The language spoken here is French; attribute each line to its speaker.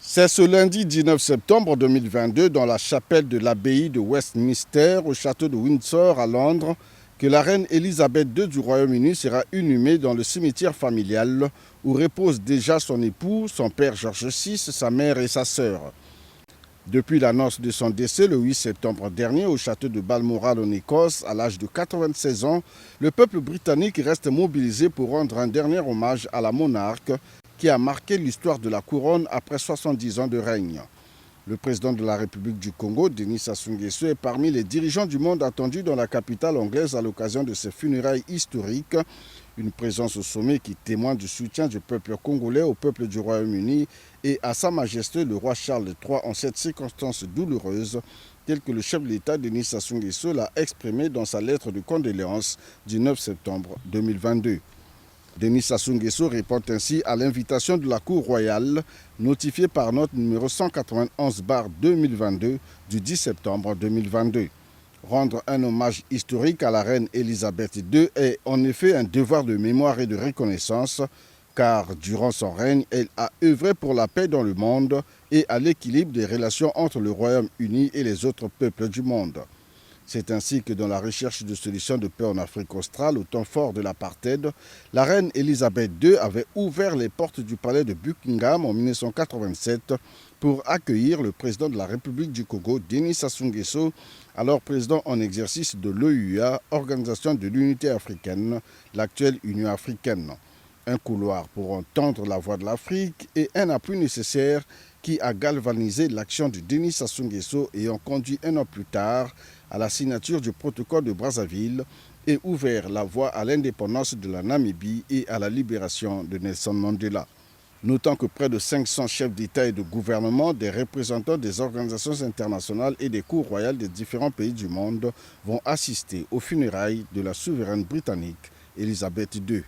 Speaker 1: C'est ce lundi 19 septembre 2022 dans la chapelle de l'abbaye de Westminster au château de Windsor à Londres que la reine Elisabeth II du Royaume-Uni sera inhumée dans le cimetière familial où reposent déjà son époux, son père George VI, sa mère et sa sœur. Depuis l'annonce de son décès le 8 septembre dernier au château de Balmoral en Écosse, à l'âge de 96 ans, le peuple britannique reste mobilisé pour rendre un dernier hommage à la monarque qui a marqué l'histoire de la couronne après 70 ans de règne. Le président de la République du Congo, Denis Sassou Nguesso, est parmi les dirigeants du monde attendus dans la capitale anglaise à l'occasion de ces funérailles historiques. Une présence au sommet qui témoigne du soutien du peuple congolais au peuple du Royaume-Uni et à Sa Majesté le roi Charles III en cette circonstance douloureuse, telle que le chef de l'État Denis Sassou Nguesso l'a exprimé dans sa lettre de condoléances du 9 septembre 2022. Denis Sassou Nguesso répond ainsi à l'invitation de la Cour royale notifiée par note numéro 191/2022 du 10 septembre 2022. Rendre un hommage historique à la reine Elisabeth II est en effet un devoir de mémoire et de reconnaissance, car durant son règne, elle a œuvré pour la paix dans le monde et à l'équilibre des relations entre le Royaume-Uni et les autres peuples du monde. C'est ainsi que dans la recherche de solutions de paix en Afrique australe, au temps fort de l'apartheid, la reine Elisabeth II avait ouvert les portes du palais de Buckingham en 1987 pour accueillir le président de la République du Congo, Denis Sassou Nguesso, alors président en exercice de l'OUA, Organisation de l'Unité africaine, l'actuelle Union africaine. Un couloir pour entendre la voix de l'Afrique et un appui nécessaire qui a galvanisé l'action de Denis Sassou Nguesso ayant conduit un an plus tard à la signature du protocole de Brazzaville et ouvert la voie à l'indépendance de la Namibie et à la libération de Nelson Mandela. Notons que près de 500 chefs d'État et de gouvernement, des représentants des organisations internationales et des cours royales des différents pays du monde vont assister aux funérailles de la souveraine britannique Elisabeth II.